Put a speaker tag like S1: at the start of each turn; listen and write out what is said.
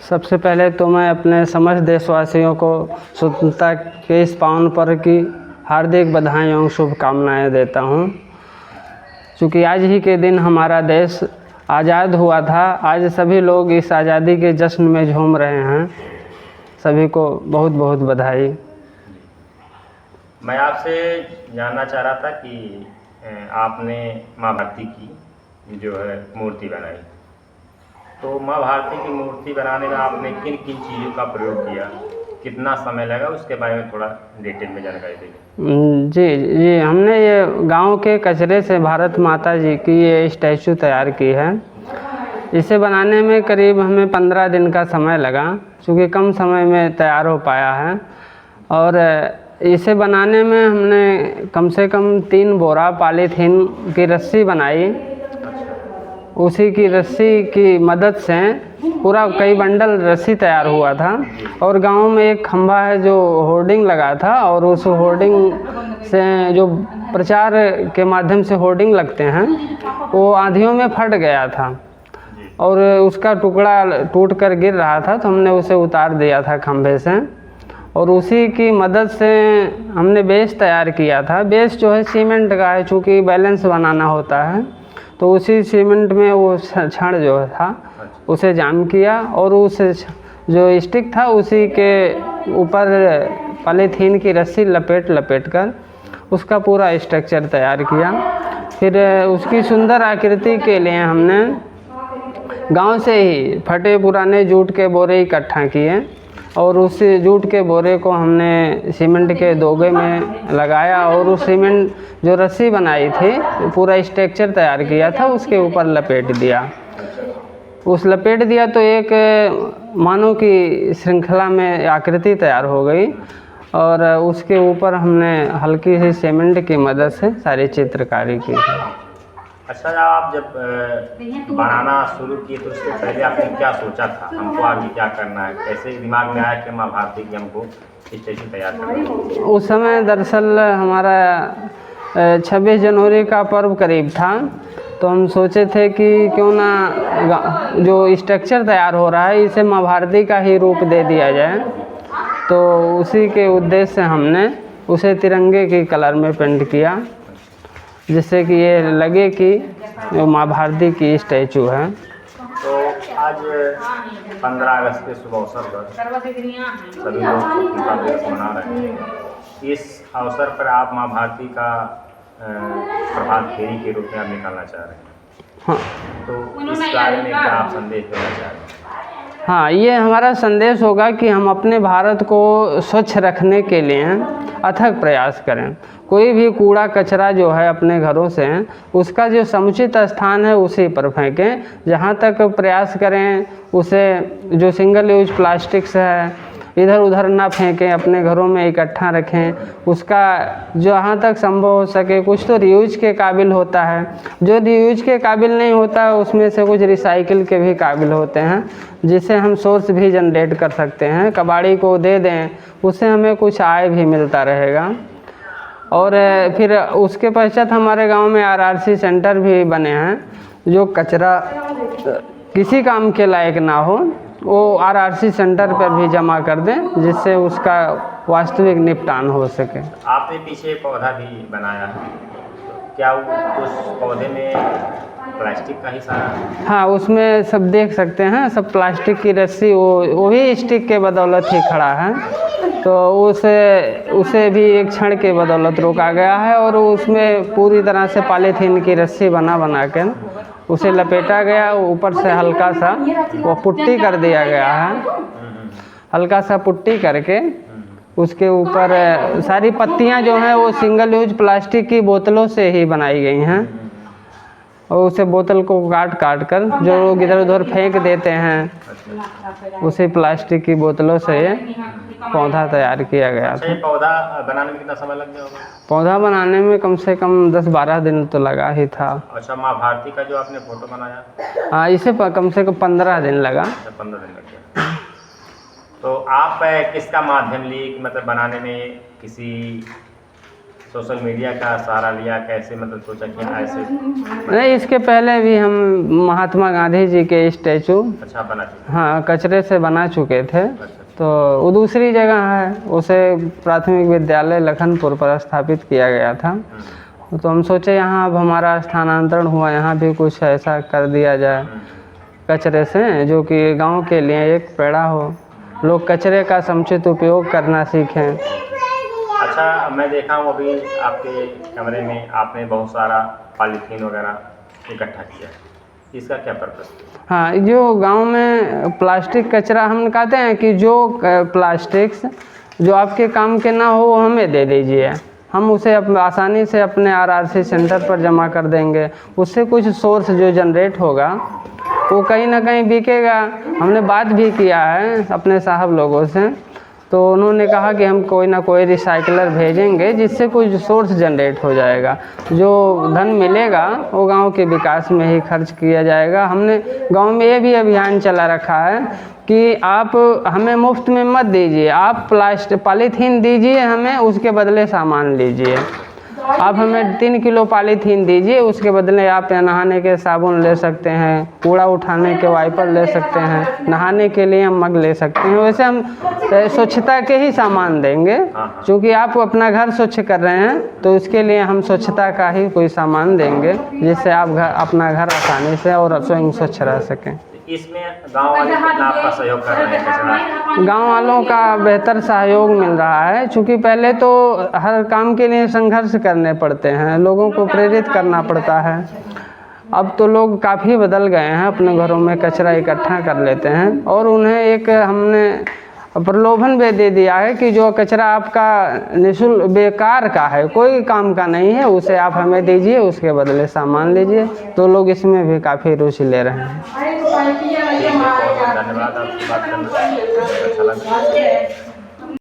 S1: सबसे पहले तो मैं अपने समस्त देशवासियों को स्वतंत्रता के इस पावन पर्व की हार्दिक बधाई एवं शुभकामनाएं देता हूं। क्योंकि आज ही के दिन हमारा देश आज़ाद हुआ था। आज सभी लोग इस आज़ादी के जश्न में झूम रहे हैं। सभी को बहुत बहुत बधाई।
S2: मैं आपसे जानना चाह रहा था कि आपने माँ भारती की जो है मूर्ति बनाई, तो माँ भारती की मूर्ति बनाने में आपने किन किन चीज़ों का प्रयोग किया, कितना समय लगा, उसके बारे में थोड़ा डिटेल में जानकारी देंगे।
S1: जी, हमने ये गांव के कचरे से भारत माता जी की ये स्टैचू तैयार की है। इसे बनाने में करीब हमें 15 दिन का समय लगा, क्योंकि कम समय में तैयार हो पाया है। और इसे बनाने में हमने कम से कम 3 बोरा पॉलीथीन की रस्सी बनाई। उसी की रस्सी की मदद से पूरा कई बंडल रस्सी तैयार हुआ था। और गांव में एक खंभा है जो होर्डिंग लगा था, और उस होर्डिंग से जो प्रचार के माध्यम से होर्डिंग लगते हैं, वो आंधियों में फट गया था और उसका टुकड़ा टूट कर गिर रहा था। तो हमने उसे उतार दिया था खंभे से, और उसी की मदद से हमने बेस तैयार किया था। बेस जो है सीमेंट का है, चूँकि बैलेंस बनाना होता है, तो उसी सीमेंट में वो छड़ जो था उसे जाम किया, और उस जो स्टिक था उसी के ऊपर पॉलीथीन की रस्सी लपेट कर उसका पूरा स्ट्रक्चर तैयार किया। फिर उसकी सुंदर आकृति के लिए हमने गांव से ही फटे पुराने जूट के बोरे इकट्ठा किए, और उस जूट के बोरे को हमने सीमेंट के दोगे में लगाया, और उस सीमेंट जो रस्सी बनाई थी पूरा स्ट्रक्चर तैयार किया था उसके ऊपर लपेट दिया। उस लपेट दिया तो एक मानव की श्रृंखला में आकृति तैयार हो गई, और उसके ऊपर हमने हल्की सी सीमेंट की मदद से सारी चित्रकारी की।
S2: अच्छा, आप जब बनाना शुरू किए तो उससे पहले आपने क्या सोचा था, हमको आगे क्या करना है, कैसे दिमाग में आया कि माँ भारती की हमको स्टैचू तैयार करना है?
S1: उस समय दरअसल हमारा 26 जनवरी का पर्व करीब था, तो हम सोचे थे कि क्यों ना जो स्ट्रक्चर तैयार हो रहा है इसे माँ भारती का ही रूप दे दिया जाए। तो उसी के उद्देश्य से हमने उसे तिरंगे की कलर में पेंट किया, जिससे कि ये लगे कि वो माँ भारती की स्टैचू है।
S2: तो आज 15 अगस्त के शुभ अवसर पर सभी लोग स्वतंत्रता दिवस मना रहे हैं। इस अवसर पर आप माँ भारती का प्रभात फेरी के रूप में आप निकालना चाह रहे हैं।
S1: हाँ,
S2: तो इस बारे में क्या आप संदेश देना चाह रहे हैं?
S1: हाँ, ये हमारा संदेश होगा कि हम अपने भारत को स्वच्छ रखने के लिए अथक प्रयास करें। कोई भी कूड़ा कचरा जो है अपने घरों से उसका जो समुचित स्थान है उसी पर फेंकें। जहाँ तक प्रयास करें उसे जो सिंगल यूज प्लास्टिक्स है इधर उधर ना फेंकें, अपने घरों में इकट्ठा रखें। उसका जहाँ तक संभव हो सके कुछ तो रीयूज के काबिल होता है, जो रीयूज के काबिल नहीं होता उसमें से कुछ रिसाइकिल के भी काबिल होते हैं, जिससे हम सोर्स भी जनरेट कर सकते हैं। कबाड़ी को दे दें, उससे हमें कुछ आय भी मिलता रहेगा। और फिर उसके पश्चात हमारे गांव में आरआरसी सेंटर भी बने हैं, जो कचरा किसी काम के लायक ना हो वो आरआरसी सेंटर पर भी जमा कर दें, जिससे उसका वास्तविक निपटान हो सके।
S2: आपने पीछे पौधा भी बनाया है, क्या उस पौधे में प्लास्टिक का ही सारा?
S1: हाँ, उसमें सब देख सकते हैं, सब प्लास्टिक की रस्सी वो भी स्टिक के बदौलत ही खड़ा है। तो उसे भी एक क्षण के बदौलत रोका गया है, और उसमें पूरी तरह से पॉलीथीन की रस्सी बना के उसे लपेटा गया। यूपर से हल्का सा वो पुट्टी कर दिया गया है, हल्का सा पुट्टी करके उसके ऊपर सारी पत्तियां जो हैं वो सिंगल यूज प्लास्टिक की बोतलों से ही बनाई गई हैं। और उसे बोतल को काट कर जो लोग इधर उधर फेंक देते हैं, उसी प्लास्टिक की बोतलों से पौधा तैयार किया गया था।
S2: पौधा बनाने में कितना समय लग गया होगा?
S1: पौधा बनाने में कम से कम 10-12 दिन तो लगा ही था।
S2: अच्छा, माँ भारती का जो आपने फोटो बनाया?
S1: हाँ, इसे कम से कम 15 दिन लगा।
S2: 15 दिन लग गया। तो आप किसका माध्यम लिए कि मतलब बनाने में किसी सोशल मीडिया का सहारा लिया, कैसे मतलब सोचा कि ऐसे
S1: नहीं, इसके पहले भी हम महात्मा गांधी जी के स्टैचू
S2: अच्छा बना चाहिए?
S1: हाँ कचरे से बना चुके थे।
S2: अच्छा।
S1: तो वो दूसरी जगह है, उसे प्राथमिक विद्यालय लखनपुर पर स्थापित किया गया था। तो हम सोचे यहाँ अब हमारा स्थानांतरण हुआ, यहाँ भी कुछ ऐसा कर दिया जाए कचरे से, जो कि गांव के लिए एक पेड़ा हो, लोग कचरे का समुचित उपयोग करना सीखें।
S2: अच्छा, मैं देखा हूँ अभी आपके कमरे में आपने बहुत सारा पॉलीथीन वगैरह इकट्ठा किया, इसका क्या पर्पस है?
S1: हाँ, जो गांव में प्लास्टिक कचरा हम कहते हैं कि जो प्लास्टिक्स जो आपके काम के ना हो वो हमें दे दीजिए, हम उसे आसानी से अपने RRC सेंटर पर जमा कर देंगे। उससे कुछ सोर्स जो जनरेट होगा वो कहीं ना कहीं बिकेगा। हमने बात भी किया है अपने साहब लोगों से, तो उन्होंने कहा कि हम कोई ना कोई रिसाइकलर भेजेंगे जिससे कुछ सोर्स जनरेट हो जाएगा। जो धन मिलेगा वो गांव के विकास में ही खर्च किया जाएगा। हमने गांव में ये भी अभियान चला रखा है कि आप हमें मुफ्त में मत दीजिए, आप पॉलीथीन दीजिए हमें, उसके बदले सामान लीजिए। आप हमें 3 किलो पॉलीथीन दीजिए, उसके बदले आप नहाने के साबुन ले सकते हैं, कूड़ा उठाने के वाइपर ले सकते हैं, नहाने के लिए हम मग ले सकते हैं। वैसे हम स्वच्छता के ही सामान देंगे, क्योंकि आप अपना घर स्वच्छ कर रहे हैं तो उसके लिए हम स्वच्छता का ही कोई सामान देंगे जिससे आप अपना घर आसानी से और स्वयं स्वच्छ रह सकें।
S2: इसमें गांव वाले कितना आपका सहयोग कर रहे हैं कचरा?
S1: गांव वालों का बेहतर सहयोग मिल रहा है, क्योंकि पहले तो हर काम के लिए संघर्ष करने पड़ते हैं, लोगों को प्रेरित करना पड़ता है। अब तो लोग काफ़ी बदल गए हैं, अपने घरों में कचरा इकट्ठा कर लेते हैं और उन्हें एक हमने प्रलोभन भी दे दिया है कि जो कचरा आपका निःशुल्क बेकार का है, कोई काम का नहीं है, उसे आप हमें दीजिए, उसके बदले सामान लीजिए। तो लोग इसमें भी काफ़ी रुचि ले रहे हैं।
S2: धन्यवाद, आपसे बात करना अच्छा लगा।